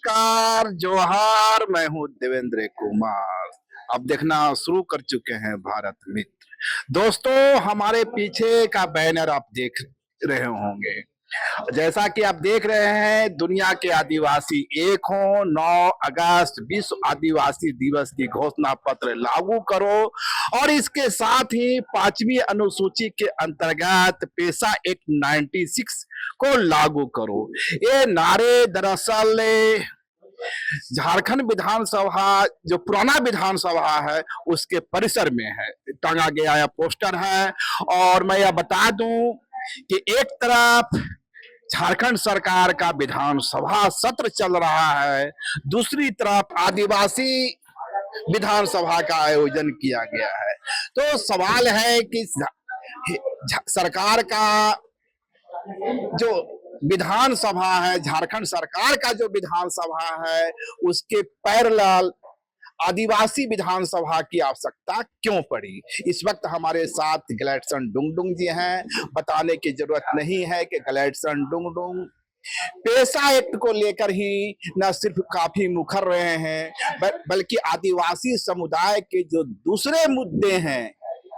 नमस्कार, जोहार। मैं हूं देवेंद्र कुमार। अब देखना शुरू कर चुके हैं भारत मित्र। दोस्तों, हमारे पीछे का बैनर आप देख रहे होंगे। जैसा कि आप देख रहे हैं, दुनिया के आदिवासी एक हों, 9 अगस्त विश्व आदिवासी दिवस की घोषणा पत्र लागू करो और इसके साथ ही 5वीं अनुसूची के अंतर्गत पेशा एक्ट 96 को लागू करो। ये नारे दरअसल झारखंड विधानसभा, जो पुराना विधानसभा है, उसके परिसर में है, टांगा गया है, पोस्टर है। और मैं यह बता दूं कि एक तरफ झारखंड सरकार का विधानसभा सत्र चल रहा है, दूसरी तरफ आदिवासी विधानसभा का आयोजन किया गया है। तो सवाल है कि सरकार का जो विधानसभा है, झारखंड सरकार का जो विधानसभा है, उसके पैरेलल आदिवासी विधानसभा की आवश्यकता क्यों पड़ी। इस वक्त हमारे साथ गलेडसन डुंगडुंग जी हैं। बताने की जरूरत नहीं है कि गलेडसन डुंगडुंग पेशा एक्ट को लेकर ही न सिर्फ काफी मुखर रहे हैं, बल्कि आदिवासी समुदाय के जो दूसरे मुद्दे हैं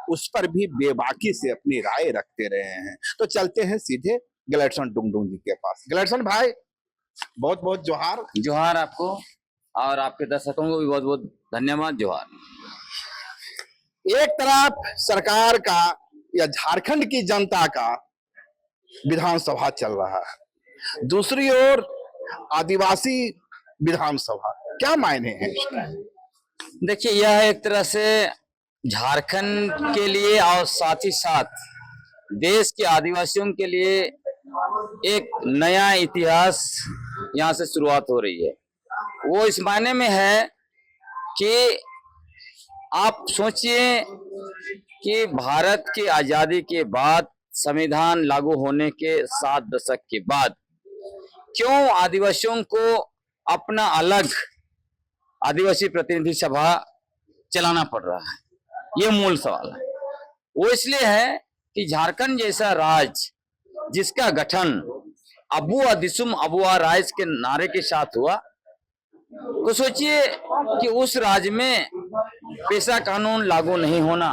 उस पर भी बेबाकी से अपनी राय रखते रहे हैं। तो चलते हैं सीधे गलेडसन डुंगडुंग जी के पास। गलेडसन भाई, बहुत बहुत जोहार। जोहार आपको और आपके दर्शकों को भी बहुत बहुत धन्यवाद। जोहार। एक तरफ सरकार का या झारखंड की जनता का विधानसभा चल रहा है, दूसरी ओर आदिवासी विधानसभा। क्या मायने हैं इसके? देखिए, यह एक तरह से झारखंड के लिए और साथ ही साथ देश के आदिवासियों के लिए एक नया इतिहास यहाँ से शुरुआत हो रही है। वो इस मायने में है कि आप सोचिए कि भारत की आजादी के बाद, संविधान लागू होने के 7 दशक के बाद, क्यों आदिवासियों को अपना अलग आदिवासी प्रतिनिधि सभा चलाना पड़ रहा है, ये मूल सवाल है। वो इसलिए है कि झारखंड जैसा राज्य जिसका गठन अबुआ दिसुम अबुआ राइज के नारे के साथ हुआ, तो सोचिए कि उस राज्य में पेशा कानून लागू नहीं होना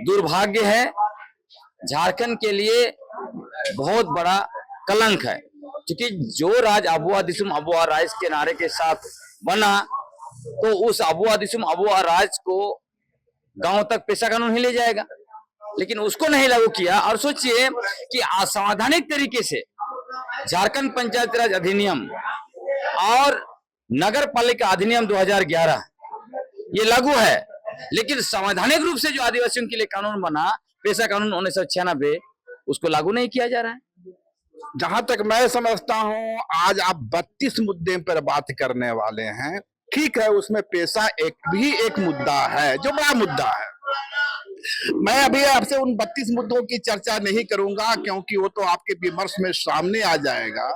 दुर्भाग्य है, झारखंड के लिए बहुत बड़ा कलंक है। क्योंकि जो राज्य अबुआ दिसुम अबुआ राइज के नारे के साथ बना, तो उस अबुआ दिसुम अबुआ राइज को गांव तक पेशा कानून ही ले जाएगा, लेकिन उसको नहीं लागू किया। और सोचिए कि असंवैधानिक तरीके से झारखंड पंचायत राज अधिनियम और नगर पालिका अधिनियम 2011 ये लागू है, लेकिन संवैधानिक रूप से जो आदिवासियों के लिए कानून बना, पेशा कानून 1996, उसको लागू नहीं किया जा रहा है। जहां तक मैं समझता हूं, आज आप 32 मुद्दे पर बात करने वाले हैं। ठीक है, उसमें पेशा एक्ट भी एक मुद्दा है, जो बड़ा मुद्दा है। मैं अभी आपसे उन 32 मुद्दों की चर्चा नहीं करूंगा, क्योंकि वो तो आपके विमर्श में सामने आ जाएगा।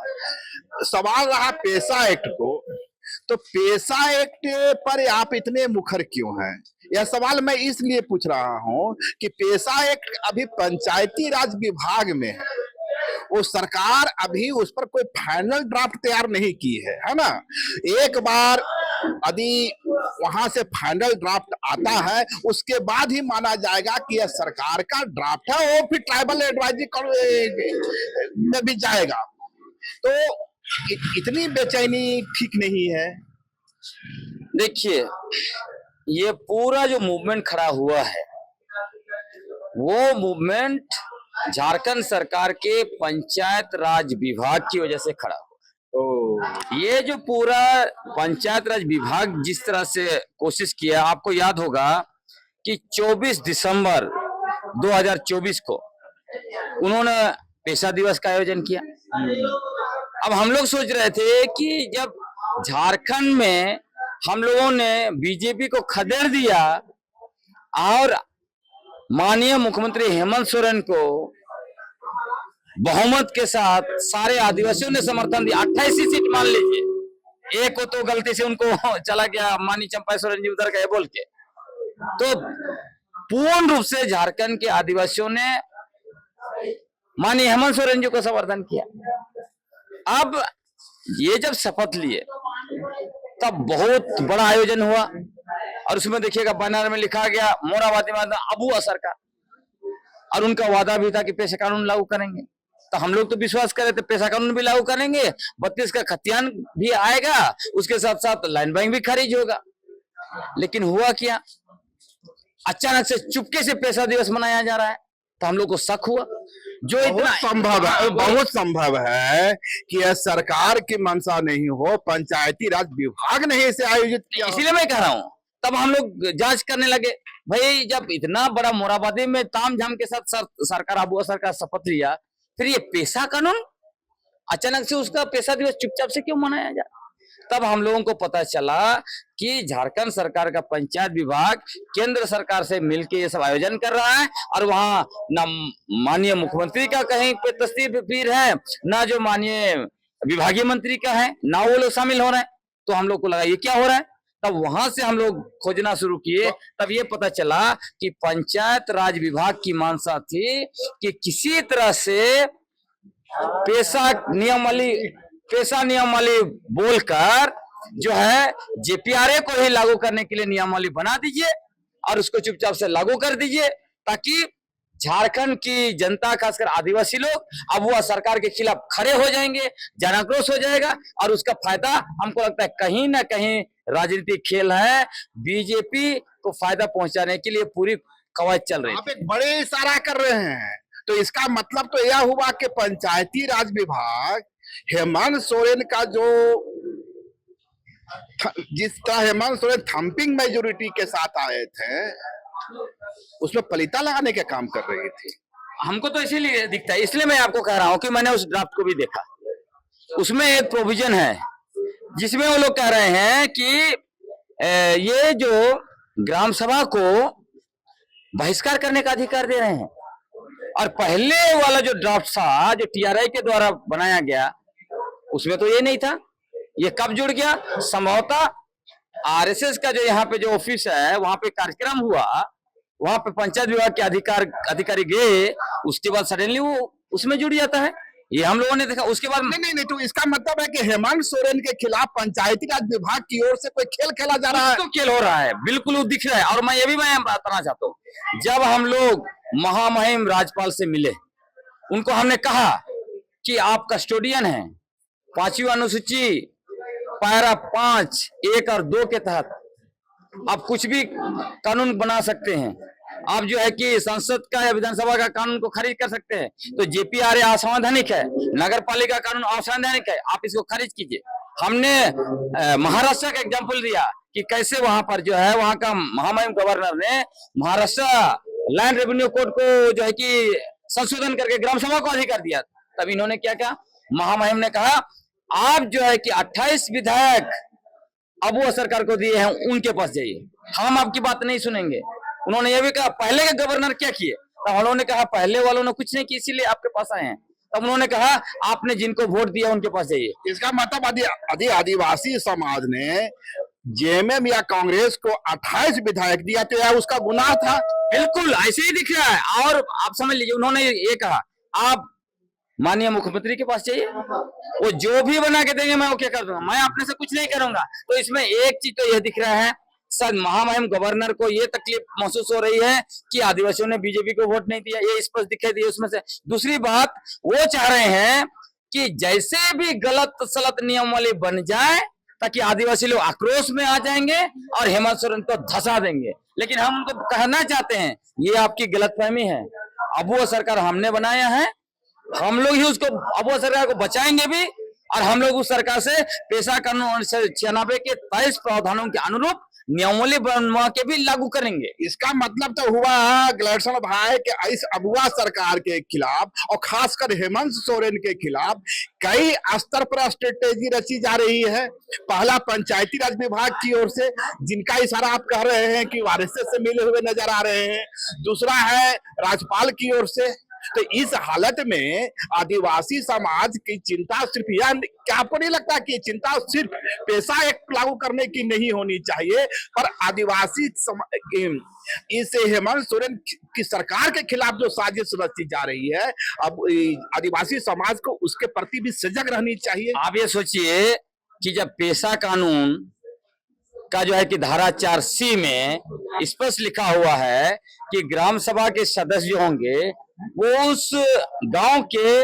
सवाल रहा पेशा एक्ट को, तो पेशा एक्ट पर आप इतने मुखर क्यों हैं? यह सवाल मैं इसलिए पूछ रहा हूं कि पेशा एक्ट अभी पंचायती राज विभाग में है। वो सरकार अभी उस पर कोई फाइनल ड्राफ्ट तैयार नहीं की है ना। एक बार यदि वहां से फाइनल ड्राफ्ट आता है, उसके बाद ही माना जाएगा कि यह सरकार का ड्राफ्ट है। वो फिर ट्राइबल एडवाइजरी में भी जाएगा। तो इतनी बेचैनी ठीक नहीं है। देखिए, ये पूरा जो मूवमेंट खड़ा हुआ है, वो मूवमेंट झारखंड सरकार के पंचायत राज विभाग की वजह से खड़ा हुआ। ये जो पूरा पंचायत राज विभाग जिस तरह से कोशिश किया, आपको याद होगा कि 24 दिसंबर 2024 को उन्होंने पेशा दिवस का आयोजन किया। अब हम लोग सोच रहे थे कि जब झारखंड में हम लोगों ने बीजेपी को खदेड़ दिया और माननीय मुख्यमंत्री हेमंत सोरेन को बहुमत के साथ सारे आदिवासियों ने समर्थन दिया, 28 सीट मान लीजिए, एक को तो गलती से उनको चला गया, माननीय चंपा सोरेन जी उधर गए बोल के, तो पूर्ण रूप से झारखंड के आदिवासियों ने माननीय हेमंत सोरेन जी को समर्थन किया। अब ये जब शपथ लिए तब बहुत बड़ा आयोजन हुआ और उसमें देखिएगा बैनर में लिखा गया मोराबादी में अबुआ सरकार, और उनका वादा भी था कि पेशा कानून लागू करेंगे। तो हम लोग तो विश्वास कर रहे थे पेशा कानून भी लागू करेंगे, 32 का खतियान भी आएगा, उसके साथ साथ लैंड बैंक भी खारिज होगा। लेकिन हुआ क्या, अचानक से चुपके से पेशा दिवस मनाया जा रहा है। तो हम लोग को शक हुआ, जो बहुत संभव है कि यह सरकार की मंशा नहीं हो, पंचायती राज विभाग ने इसे आयोजित किया। इसीलिए मैं कह रहा हूँ, तब हम लोग जांच करने लगे। भाई जब इतना बड़ा मोराबादी में तामझाम के साथ सरकार अबुआ सरकार शपथ लिया, फिर ये पेशा कानून अचानक से उसका पेशा दिवस चुपचाप से क्यों मनाया जाए? तब हम लोगों को पता चला कि झारखंड सरकार का पंचायत विभाग केंद्र सरकार से मिलकर ये सब आयोजन कर रहा है, और वहां ना माननीय मुख्यमंत्री का कहीं पे तस्वीर है, ना जो माननीय विभागीय मंत्री का है, ना वो लोग शामिल हो रहे हैं। तो हम लोग को लगा ये क्या हो रहा है। तब वहां से हम लोग खोजना शुरू किए, तब ये पता चला कि पंचायत राज विभाग की मंशा थी कि किसी तरह से पेशा नियमावली बोलकर जो है जेपीआरए को ही लागू करने के लिए नियमावली बना दीजिए और उसको चुपचाप से लागू कर दीजिए, ताकि झारखंड की जनता खासकर आदिवासी लोग अबुआ सरकार के खिलाफ खड़े हो जाएंगे, जनाक्रोश हो जाएगा, और उसका फायदा हमको लगता है कहीं ना कहीं राजनीतिक खेल है, बीजेपी को फायदा पहुंचाने के लिए पूरी कवायद चल रही है। आप एक बड़े इशारा कर रहे हैं, तो इसका मतलब तो यह हुआ कि पंचायती राज विभाग हेमंत सोरेन का जो जिस तरह हेमंत सोरेन थंपिंग मेजोरिटी के साथ आए थे, उसमें पलीता लगाने का काम कर रही थी। हमको तो इसीलिए दिखता है, इसलिए मैं आपको कह रहा हूं कि मैंने उस ड्राफ्ट को भी देखा। उसमें एक प्रोविजन है जिसमें वो लोग कह रहे हैं कि ये जो ग्राम सभा को बहिष्कार करने का अधिकार दे रहे हैं, और पहले वाला जो ड्राफ्ट था जो टीआरआई के द्वारा बनाया गया उसमें तो ये नहीं था। ये कब जुड़ गया? संभवतः आरएसएस का जो यहाँ पे जो ऑफिस है वहां पे कार्यक्रम हुआ, वहां पे पंचायत विभाग के अधिकारी गए, उसके बाद सडनली वो उसमें जुड़ जाता है। ये हम लोगों ने देखा। उसके बाद नहीं, तो इसका मतलब है कि हेमंत सोरेन के खिलाफ पंचायती राज विभाग की ओर से कोई खेल खेला जा रहा है। तो खेल हो रहा है, बिल्कुल वो दिख रहा है। और मैं बताना चाहता हूँ, जब हम लोग महामहिम राज्यपाल से मिले, उनको हमने कहा कि आप कस्टोडियन हैं, 5वीं अनुसूची पैरा 5, 1 और 2 के तहत आप कुछ भी कानून बना सकते हैं। आप जो है कि संसद का या विधानसभा का कानून को खारिज कर सकते हैं। तो जेपीआरए असंवैधानिक है, नगर पालिका कानून असंवैधानिक है, आप इसको खारिज कीजिए। हमने महाराष्ट्र का एग्जाम्पल दिया कि कैसे वहां पर जो है वहां का महामहिम गवर्नर ने महाराष्ट्र लैंड रेवेन्यू कोड को जो है कि संशोधन करके ग्राम सभा को अधिकार दिया। तब इन्होंने क्या कहा, महामहिम ने कहा आप जो है कि 28 विधायक अबुआ सरकार को दिए हैं, उनके पास जाइए, हम आपकी बात नहीं सुनेंगे। उन्होंने यह भी कहा पहले के गवर्नर क्या किए, तो हम लोगों ने कहा पहले वालों ने कुछ नहीं किया इसीलिए आपके पास आए हैं। तब उन्होंने कहा आपने जिनको वोट दिया उनके पास जाइए। इसका मतलब आदिवासी समाज ने जेएमएम या कांग्रेस को 28 विधायक दिया, तो यह उसका गुनाह था। बिल्कुल ऐसे ही दिख रहा है। और आप समझ लीजिए, उन्होंने ये कहा आप माननीय मुख्यमंत्री के पास चाहिए, वो जो भी बना के देंगे मैं वो क्या कर दूंगा, मैं अपने से कुछ नहीं करूंगा। तो इसमें एक चीज तो यह दिख रहा है, सर महामहिम गवर्नर को ये तकलीफ महसूस हो रही है कि आदिवासियों ने बीजेपी को वोट नहीं दिया, ये स्पष्ट दिखाई दिया उसमें से। दूसरी बात, वो चाह रहे हैं कि जैसे भी गलत सलत नियमावली बन जाए ताकि आदिवासी लोग आक्रोश में आ जाएंगे और हेमंत सोरेन को धसा देंगे। लेकिन हम उनको कहना चाहते हैं ये आपकी गलतफहमी है। अबुआ सरकार हमने बनाया है, हम लोग ही उसको अबुआ सरकार को बचाएंगे भी, और हम लोग उस सरकार से पेशा कानून 96 के 23 प्रावधानों के अनुरूप नियमावली बनवा के भी लागू करेंगे। इसका मतलब तो हुआ ग्लेडसन भाई कि इस अबुआ सरकार के खिलाफ और खासकर हेमंत सोरेन के खिलाफ कई स्तर पर स्ट्रेटेजी रची जा रही है। पहला पंचायती राज विभाग की ओर से, जिनका इशारा आप कह रहे हैं कि आरएसएस से मिले हुए नजर आ रहे हैं। दूसरा है राज्यपाल की ओर से। तो इस हालत में आदिवासी समाज की चिंता सिर्फ यह, क्या आपको नहीं लगता कि चिंता सिर्फ पेशा एक लागू करने की नहीं होनी चाहिए, पर आदिवासी इस हेमंत सोरेन की सरकार के खिलाफ जो साजिश रची जा रही है, अब आदिवासी समाज को उसके प्रति भी सजग रहनी चाहिए। आप ये सोचिए कि जब पेशा कानून का जो है कि धारा 4C में स्पष्ट लिखा हुआ है कि ग्राम सभा के सदस्य जो होंगे वो उस गांव के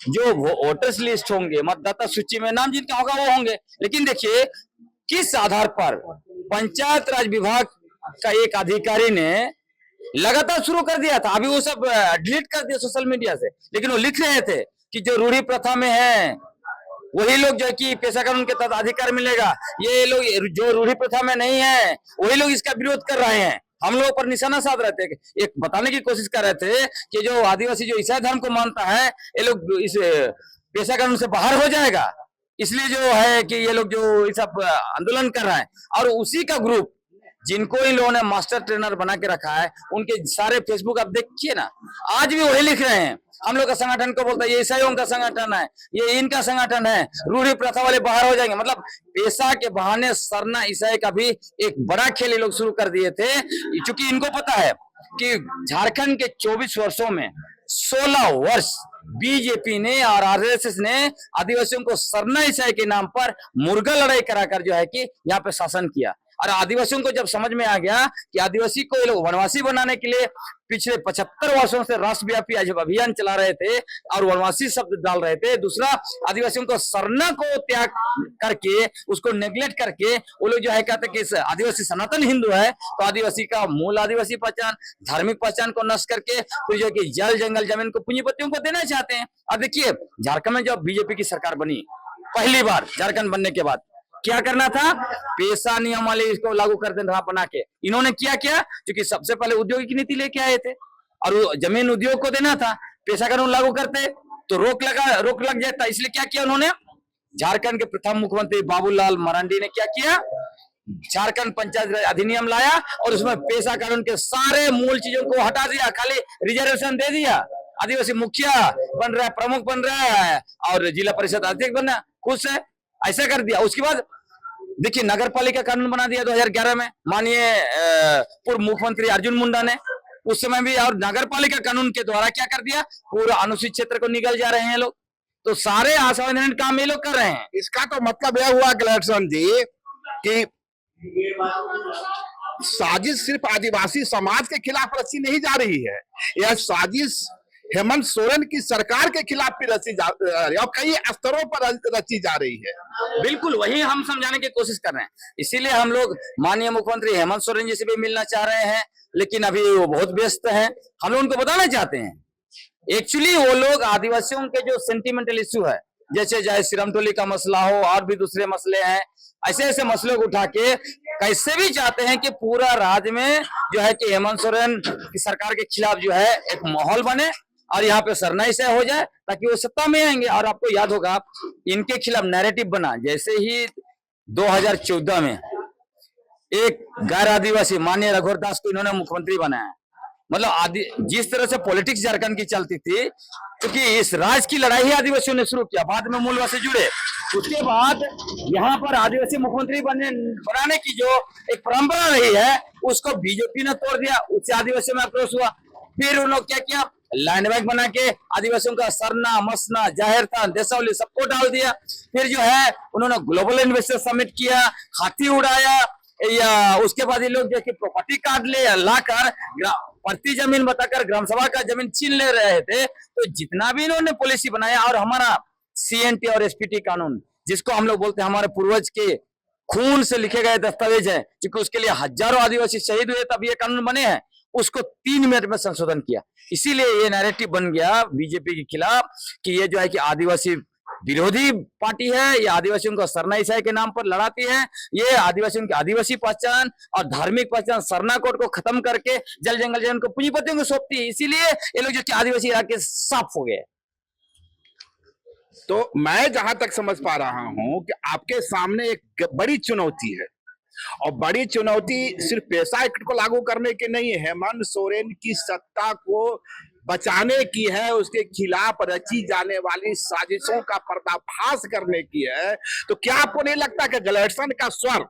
जो वोटर्स लिस्ट होंगे, मतदाता सूची में नाम जिनका होगा वो होंगे। लेकिन देखिए किस आधार पर पंचायत राज विभाग का एक अधिकारी ने लगातार शुरू कर दिया था, अभी वो सब डिलीट कर दिया सोशल मीडिया से, लेकिन वो लिख रहे थे कि जो रूढ़ी प्रथा में है वही लोग जो है कि पेशा कानून के तहत अधिकार मिलेगा, ये लोग जो रूढ़ी प्रथा में नहीं है वही लोग इसका विरोध कर रहे हैं। हम लोगों पर निशाना साध रहे थे, एक बताने की कोशिश कर रहे थे कि जो आदिवासी जो ईसाई धर्म को मानता है ये लोग इस पेशा कानून से बाहर हो जाएगा, इसलिए जो है कि ये लोग जो इस सब आंदोलन कर रहे हैं। और उसी का ग्रुप जिनको इन लोगों ने मास्टर ट्रेनर बना के रखा है उनके सारे फेसबुक आप देखिए ना, आज भी वही लिख रहे हैं। हम लोग का संगठन को बोलता है ये ईसाइयों का संगठन है, ये इनका संगठन है, रूढ़ी प्रथा वाले बाहर हो जाएंगे। मतलब पेशा के बहाने सरना ईसाई का भी एक बड़ा खेल ये लोग शुरू कर दिए थे, क्योंकि इनको पता है कि झारखंड के 24 वर्षों में 16 वर्ष बीजेपी ने और आरएसएस ने आदिवासियों को सरना ईसाई के नाम पर मुर्गा लड़ाई कराकर जो है कि यहाँ पे शासन किया। और आदिवासियों को जब समझ में आ गया कि आदिवासी को ये लोग वनवासी बनाने के लिए पिछले 75 वर्षों से राष्ट्रव्यापी अभियान चला रहे थे और वनवासी शब्द डाल रहे थे। दूसरा, आदिवासियों को सरना को त्याग करके उसको नेग्लेक्ट करके वो लोग जो है कहते हैं कि आदिवासी सनातन हिंदू है, तो आदिवासी का मूल आदिवासी पहचान, धार्मिक पहचान को नष्ट करके फिर जो है कि जल जंगल जमीन को पूंजीपतियों को देना चाहते हैं। अब देखिए झारखंड में जब बीजेपी की सरकार बनी पहली बार, झारखंड बनने के बाद क्या करना था, पेशा नियम वाले इसको लागू कर देना बना के। इन्होंने क्या किया, क्योंकि सबसे पहले औद्योगिक नीति लेके आए थे और जमीन उद्योग को देना था, पेशा कानून लागू करते तो रोक लग जाता, इसलिए क्या किया उन्होंने, झारखंड के प्रथम मुख्यमंत्री बाबूलाल मरांडी ने क्या किया, झारखंड पंचायत अधिनियम लाया और उसमें पेशा कानून के सारे मूल चीजों को हटा दिया, खाली रिजर्वेशन दे दिया। आदिवासी मुखिया बन रहा है, प्रमुख बन रहा है और जिला परिषद अध्यक्ष बनना, खुश है, ऐसा कर दिया। उसके बाद देखिए नगर पालिका कानून बना दिया 2011 में माननीय पूर्व मुख्यमंत्री अर्जुन मुंडा ने, उस समय भी। और नगर पालिका कानून के द्वारा क्या कर दिया, पूरा अनुसूचित क्षेत्र को निगल जा रहे हैं लोग, तो सारे असावधान काम ये लोग कर रहे हैं। इसका तो मतलब यह हुआ गलेटसन जी कि साजिश सिर्फ आदिवासी समाज के खिलाफ रची नहीं जा रही है, यह साजिश हेमंत सोरेन की सरकार के खिलाफ भी रची जा रही है और कई स्तरों पर रची जा रही है। बिल्कुल वही हम समझाने की कोशिश कर रहे हैं, इसीलिए हम लोग माननीय मुख्यमंत्री हेमंत सोरेन जी से भी मिलना चाह रहे हैं, लेकिन अभी वो बहुत व्यस्त हैं। हम लोग उनको बताना चाहते हैं एक्चुअली वो लोग आदिवासियों के जो सेंटिमेंटल इश्यू है, जैसे जय श्री राम टोली का मसला हो और भी दूसरे मसले हैं, ऐसे ऐसे मसलों को उठा के कैसे भी चाहते हैं कि पूरा राज्य में जो है कि हेमंत सोरेन की सरकार के खिलाफ जो है एक माहौल बने और यहाँ पे सरनाई से हो जाए ताकि वो सत्ता में आएंगे। और आपको याद होगा इनके खिलाफ नैरेटिव बना, जैसे ही 2014 में एक गैर आदिवासी माननीय रघुवर दास को इन्होंने मुख्यमंत्री बनाया, मतलब जिस तरह से पॉलिटिक्स झारखंड की चलती थी, क्योंकि इस राज की लड़ाई ही आदिवासियों ने शुरू किया, बाद में मूलवासी जुड़े, उसके बाद यहाँ पर आदिवासी मुख्यमंत्री बनाने की जो एक परंपरा रही है उसको बीजेपी ने तोड़ दिया, उससे आदिवासियों में आक्रोश हुआ। फिर उन लोग क्या किया, लैंड बैंक बना के आदिवासियों का सरना मसना जाहिर था देशावली सबको डाल दिया। फिर जो है उन्होंने ग्लोबल इन्वेस्टर समिट किया, हाथी उड़ाया, या उसके बाद ये लोग जो कि प्रॉपर्टी कार्ड ले लाकर प्रति जमीन बताकर ग्राम सभा का जमीन छीन ले रहे थे। तो जितना भी इन्होंने पॉलिसी बनाया, और हमारा सीएनटी और एसपीटी कानून जिसको हम लोग बोलते हैं हमारे पूर्वज के खून से लिखे गए दस्तावेज है, क्योंकि उसके लिए हजारों आदिवासी शहीद हुए तब ये कानून बने हैं, उसको 3 मिनट में संशोधन किया। इसीलिए ये नैरेटिव बन गया बीजेपी के खिलाफ कि ये जो है कि आदिवासी विरोधी पार्टी है, ये आदिवासियों को सरना ईसाई के नाम पर लड़ाती है, ये आदिवासियों की आदिवासी पहचान और धार्मिक पहचान सरना कोड को खत्म करके जल जंगल जमीन को पूंजीपतियों को सौंपती है। इसीलिए ये लोग जो कि आदिवासी इलाके साफ हो गए। तो मैं जहां तक समझ पा रहा हूं कि आपके सामने एक बड़ी चुनौती है, और बड़ी चुनौती सिर्फ पेशा एक्ट को लागू करने की नहीं है, हेमंत सोरेन की सत्ता को बचाने की है, उसके खिलाफ रची जाने वाली साजिशों का पर्दाफाश करने की है। तो क्या आपको नहीं लगता कि गलेटसन का स्वर,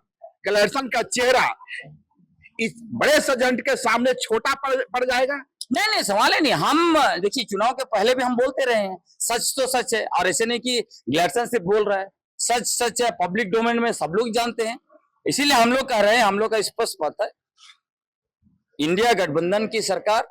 गलेटसन का चेहरा इस बड़े षड्यंत्र के सामने छोटा पड़ जाएगा? नहीं, सवाल है नहीं। हम देखिए चुनाव के पहले भी हम बोलते रहे हैं, सच तो सच है, और ऐसे नहीं कि गलेटसन से बोल रहा है, सच सच है, पब्लिक डोमेन में सब लोग जानते हैं। इसीलिए हम लोग कह रहे हैं, हम लोग का स्पष्ट बात है, इंडिया गठबंधन की सरकार,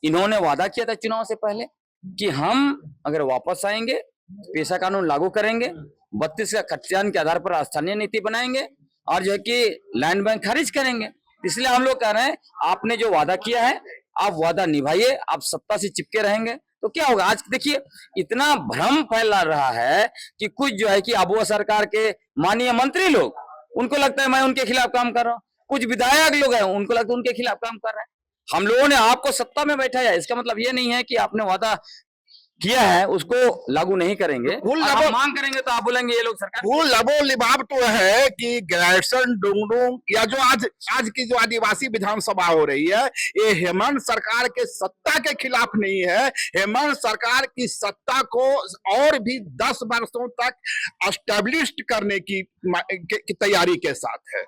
इन्होंने वादा किया था चुनाव से पहले कि हम अगर वापस आएंगे पेशा कानून लागू करेंगे, 32 का खतियान के आधार पर स्थानीय नीति बनाएंगे और जो है कि लैंड बैंक खारिज करेंगे। इसलिए हम लोग कह रहे हैं आपने जो वादा किया है आप वादा निभाइए, आप सत्ता से चिपके रहेंगे तो क्या होगा। आज देखिए इतना भ्रम फैला रहा है कि कुछ जो है कि आबुआ सरकार के माननीय मंत्री लोग, उनको लगता है मैं उनके खिलाफ काम कर रहा हूँ, कुछ विधायक लोग हैं उनको लगता है उनके खिलाफ काम कर रहे हैं। हम लोगों ने आपको सत्ता में बैठाया, इसका मतलब ये नहीं है कि आपने वादा किया है उसको लागू नहीं करेंगे। फुल और लबो- हम मांग करेंगे तो आप बोलेंगे ये लोग सरकार। वो लबो लिबाब तो है कि ग्रेडसन डुंगडुंग या जो आज की जो आदिवासी विधानसभा हो रही है, ये हेमंत सरकार के सत्ता के खिलाफ नहीं है, हेमंत सरकार की सत्ता को और भी 10 वर्षों तक एस्टेब्लिश करने की तैयारी के साथ है।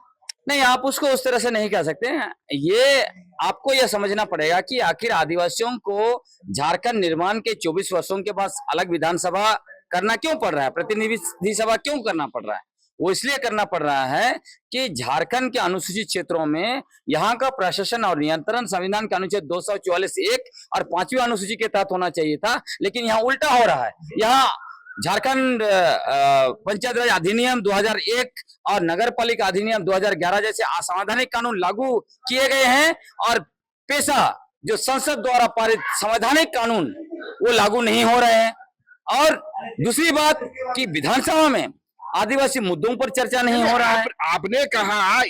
नहीं, आप उसको उस तरह से नहीं कह सकते हैं। ये आपको यह समझना पड़ेगा कि आखिर आदिवासियों को झारखंड निर्माण के 24 वर्षों के बाद अलग विधानसभा करना क्यों पड़ रहा है, प्रतिनिधि सभा क्यों करना पड़ रहा है। वो इसलिए करना पड़ रहा है कि झारखंड के अनुसूचित क्षेत्रों में यहाँ का प्रशासन और नियंत्रण संविधान के अनुच्छेद 244(1) और 5वीं अनुसूची के तहत होना चाहिए था, लेकिन यहाँ उल्टा हो रहा है। यहाँ झारखंड पंचायत राज अधिनियम 2001 और नगर पालिका अधिनियम 2011 जैसे असंवैधानिक कानून लागू किए गए हैं और पेशा जो संसद द्वारा पारित संवैधानिक कानून वो लागू नहीं हो रहे हैं। और दूसरी बात कि विधानसभा में आदिवासी मुद्दों पर चर्चा नहीं हो रहा है। आपने कहा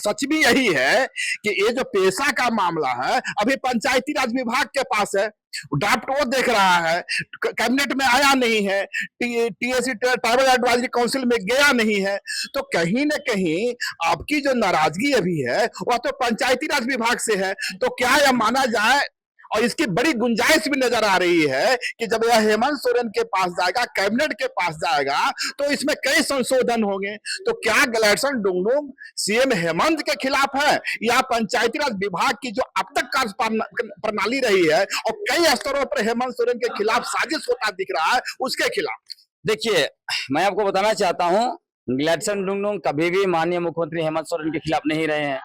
सच भी यही है कि ये जो पेशा का मामला है अभी पंचायती राज विभाग के पास है, ड्राफ्ट वो देख रहा है, कैबिनेट में आया नहीं है, टीएसी ट्राइबल एडवाइजरी काउंसिल में गया नहीं है, तो कहीं ना कहीं आपकी जो नाराजगी अभी है वह तो पंचायती राज विभाग से है। तो क्या यह माना जाए, और इसकी बड़ी गुंजाइश भी नजर आ रही है कि जब यह हेमंत सोरेन के पास जाएगा, कैबिनेट के पास जाएगा, तो इसमें कई संशोधन होंगे। तो क्या ग्लेडसन डुंगडुंग सीएम हेमंत के खिलाफ है या पंचायती राज विभाग की जो अब तक कार्य प्रणाली रही है और कई स्तरों पर हेमंत सोरेन के खिलाफ साजिश होता दिख रहा है, उसके खिलाफ? देखिए, मैं आपको बताना चाहता हूं, ग्लेडसन डुंगडुंग कभी भी माननीय मुख्यमंत्री हेमंत सोरेन के खिलाफ नहीं रहे हैं।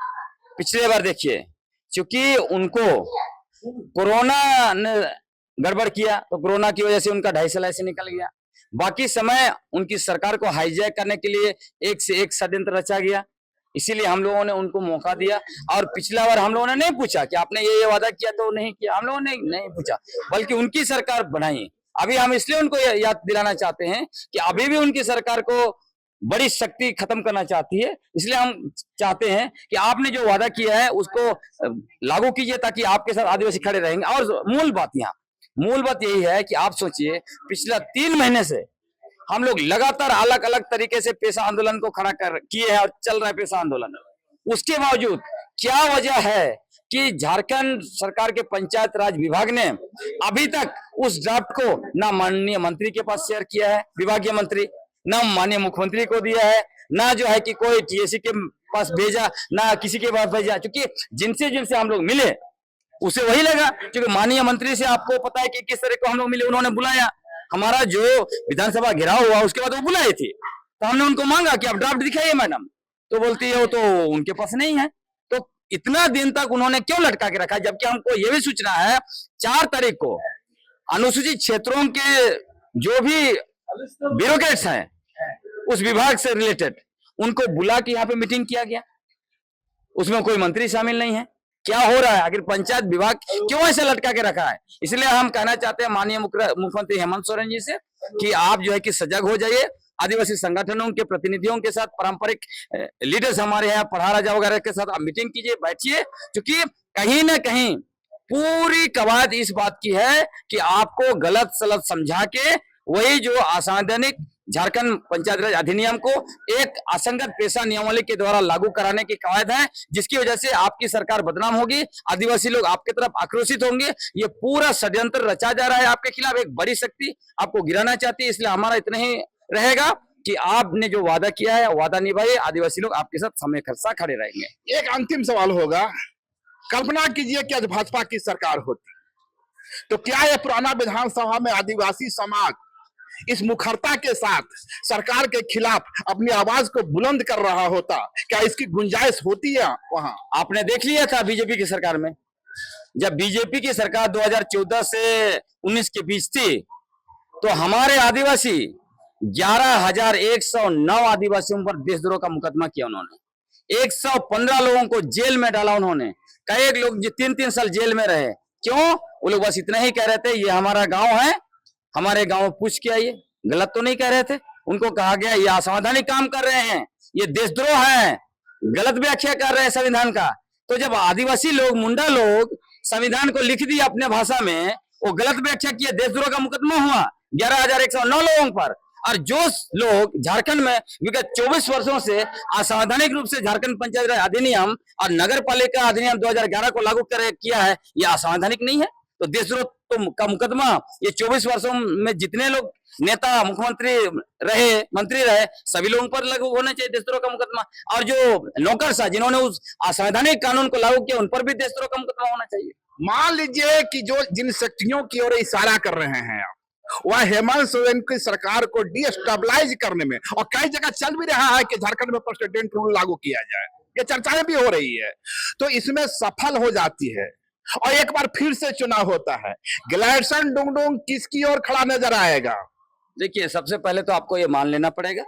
पिछले बार देखिए, क्योंकि उनको कोरोना ने गड़बड़ किया तो कोरोना की वजह से उनका 2.5 साल ऐसे निकल गया। बाकी समय उनकी सरकार को हाईजैक करने के लिए एक से एक षड्यंत्र रचा गया, इसीलिए हम लोगों ने उनको मौका दिया। और पिछला बार हम लोगों ने नहीं पूछा कि आपने ये वादा किया तो नहीं किया, हम लोगों ने नहीं पूछा, बल्कि उनकी सरकार बनाई। अभी हम इसलिए उनको याद दिलाना चाहते हैं कि अभी भी उनकी सरकार को बड़ी शक्ति खत्म करना चाहती है, इसलिए हम चाहते हैं कि आपने जो वादा किया है उसको लागू कीजिए ताकि आपके साथ आदिवासी खड़े रहेंगे। और मूल बात यही है कि आप सोचिए, पिछला 3 महीने से हम लोग लगातार अलग अलग तरीके से पेशा आंदोलन को खड़ा कर किए हैं और चल रहा है पेशा आंदोलन। उसके बावजूद क्या वजह है कि झारखंड सरकार के पंचायत राज विभाग ने अभी तक उस ड्राफ्ट को ना माननीय मंत्री के पास शेयर किया है, विभागीय मंत्री, ना माननीय मुख्यमंत्री को दिया है, ना जो है कि कोई टीएसी के पास भेजा, ना किसी के पास भेजा। क्योंकि जिनसे हम लोग मिले उसे वही लगा, क्योंकि माननीय मंत्री से आपको पता है कि किस तरह को हम लोग मिले, उन्होंने बुलाया, हमारा जो विधानसभा घेराव हुआ उसके बाद वो बुलाए थे, तो हमने उनको मांगा कि आप ड्राफ्ट दिखाइए मैडम, तो बोलती है वो तो उनके पास नहीं है। तो इतना दिन तक उन्होंने क्यों लटका के रखा, जबकि हमको ये भी सूचना है 4 तारीख को अनुसूचित क्षेत्रों के जो भी ब्यूरोक्रेट्स हैं उस विभाग से रिलेटेड उनको बुला के यहाँ पे मीटिंग किया गया, उसमें कोई मंत्री शामिल नहीं है। क्या हो रहा है, आखिर पंचायत विभाग क्यों ऐसे लटका के रखा है। इसलिए हम कहना चाहते हैं माननीय मुख्यमंत्री हेमंत सोरेन जी से कि आप जो है कि सजग हो जाइए, आदिवासी संगठनों के प्रतिनिधियों के साथ, पारंपरिक लीडर्स हमारे यहाँ पढ़ा राजा वगैरह के साथ आप मीटिंग कीजिए, बैठिए, क्योंकि कहीं ना कहीं पूरी कवायद इस बात की है कि आपको गलत सलत समझा के वही जो असंवैधानिक झारखंड पंचायत राज अधिनियम को एक असंगत पेशा नियमावली के द्वारा लागू कराने की कवायद है, जिसकी वजह से आपकी सरकार बदनाम होगी, आदिवासी लोग आपके तरफ आक्रोशित होंगे। ये पूरा षड्यंत्र रचा जा रहा है आपके खिलाफ, एक बड़ी शक्ति आपको गिराना चाहती है। इसलिए हमारा इतना ही रहेगा कि आपने जो वादा किया है वादा निभाइए, आदिवासी लोग आपके साथ समय खर्चा खड़े रहेंगे। एक अंतिम सवाल होगा, कल्पना कीजिए कि आज भाजपा की सरकार होती तो क्या यह पुराना विधानसभा में आदिवासी समाज इस मुखरता के साथ सरकार के खिलाफ अपनी आवाज को बुलंद कर रहा होता, क्या इसकी गुंजाइश होती है वहां? आपने देख लिया था बीजेपी की सरकार में, जब बीजेपी की सरकार 2014 से 19 के बीच थी, तो हमारे आदिवासी 11,109 आदिवासियों पर देशद्रोह का मुकदमा किया उन्होंने। 115 लोगों को जेल में डाला उन्होंने। कई लोग जो 3-3 साल जेल में रहे। क्यों? वो लोग बस इतना ही कह रहे थे, ये हमारा गांव है, हमारे गांव में पूछ के आइए। गलत तो नहीं कह रहे थे। उनको कहा गया ये असंवैधानिक काम कर रहे हैं, ये देशद्रोह है, गलत व्याख्या कर रहे हैं संविधान का। तो जब आदिवासी लोग, मुंडा लोग संविधान को लिख दिया अपने भाषा में, वो गलत व्याख्या किए, देशद्रोह का मुकदमा हुआ 11,109 लोगों पर। और जो लोग झारखंड में विगत 24 वर्षों से असंवैधानिक रूप से झारखंड पंचायत राज अधिनियम और नगर पालिका अधिनियम 2011 को लागू किया है, यह असंवैधानिक नहीं है? तो देशद्रोह का मुकदमा ये 24 वर्षों में जितने लोग नेता, मुख्यमंत्री रहे, मंत्री रहे, सभी लोगों पर लागू होना चाहिए देशद्रोह का मुकदमा। और जो नौकरशाह जिन्होंने उस असंवैधानिक कानून को लागू किया, उन पर भी देशद्रोह का मुकदमा होना चाहिए। मान लीजिए कि जो जिन शक्तियों की ओर इशारा कर रहे हैं आप, वह हेमंत सोरेन की सरकार को डिस्टेबलाइज करने में, और कई जगह चल भी रहा है कि झारखंड में प्रेसिडेंट रूल लागू किया जाए, ये चर्चाएं भी हो रही है, तो इसमें सफल हो जाती है और एक बार फिर से चुनाव होता है, ग्लैडसन डुंगडुंग किसकी ओर खड़ा नजर आएगा? देखिए, सबसे पहले तो आपको ये मान लेना पड़ेगा,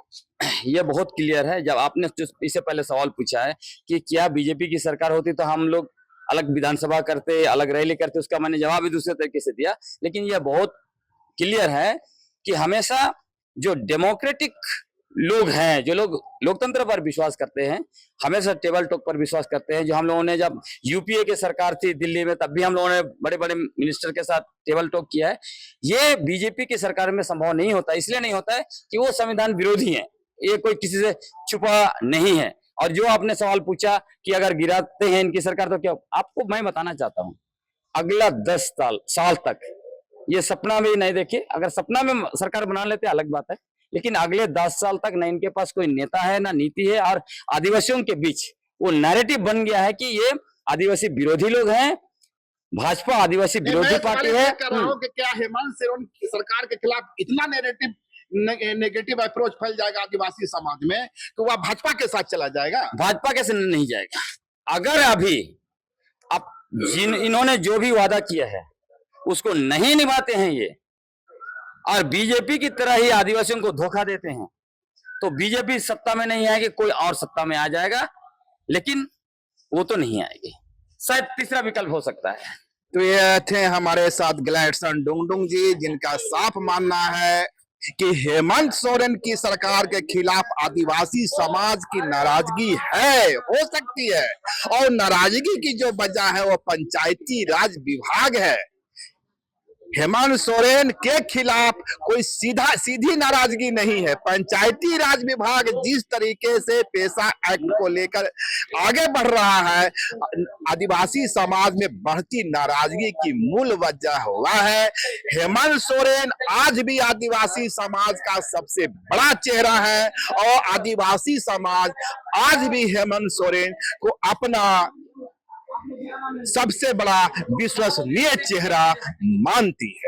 ये बहुत क्लियर है। जब आपने इससे पहले सवाल पूछा है कि क्या बीजेपी की सरकार होती तो हम लोग अलग विधानसभा करते, अलग रैली करते, उसका मैंने जवाब भी दूसरे तरीके से दिया। लेकिन यह बहुत क्लियर है कि हमेशा जो डेमोक्रेटिक लोग हैं, जो लोग लोकतंत्र पर विश्वास करते हैं, हमेशा टेबल टॉक पर विश्वास करते हैं। जो हम लोगों ने, जब यूपीए की सरकार थी दिल्ली में, तब भी हम लोगों ने बड़े बड़े मिनिस्टर के साथ टेबल टॉक किया है। ये बीजेपी की सरकार में संभव नहीं होता। इसलिए नहीं होता है कि वो संविधान विरोधी है, ये कोई किसी से छुपा नहीं है। और जो आपने सवाल पूछा कि अगर गिराते हैं इनकी सरकार तो क्या, आपको मैं बताना चाहता हूँ, अगला 10 साल तक ये सपना भी नहीं देखे। अगर सपना में सरकार बना लेते अलग बात है, लेकिन अगले 10 साल तक ना इनके पास कोई नेता है, ना नीति है। और आदिवासियों के बीच वो नैरेटिव बन गया है कि ये आदिवासी विरोधी लोग हैं, भाजपा आदिवासी विरोधी पार्टी है। कर रहा हूं कि क्या हेमंत सोरेन की सरकार के खिलाफ इतना नेगेटिव अप्रोच फैल जाएगा आदिवासी समाज में कि वह भाजपा के साथ चला जाएगा? भाजपा कैसे नहीं जाएगा? अगर अभी अब इन्होंने जो भी वादा किया है उसको नहीं निभाते हैं ये, और बीजेपी की तरह ही आदिवासियों को धोखा देते हैं, तो बीजेपी सत्ता में नहीं आएगी, कोई और सत्ता में आ जाएगा, लेकिन वो तो नहीं आएगी। शायद तीसरा विकल्प हो सकता है। तो ये थे हमारे साथ ग्लैडसन डुंगडुंग जी, जिनका साफ मानना है कि हेमंत सोरेन की सरकार के खिलाफ आदिवासी समाज की नाराजगी है, हो सकती है, और नाराजगी की जो वजह है वो पंचायती राज विभाग है। हेमंत सोरेन के खिलाफ कोई सीधी नाराजगी नहीं है। पंचायती राज विभाग जिस तरीके से पेशा एक्ट को लेकर आगे बढ़ रहा है, आदिवासी समाज में बढ़ती नाराजगी की मूल वजह हुआ है। हेमंत सोरेन आज भी आदिवासी समाज का सबसे बड़ा चेहरा है, और आदिवासी समाज आज भी हेमंत सोरेन को अपना सबसे बड़ा विश्वसनीय चेहरा मानती है।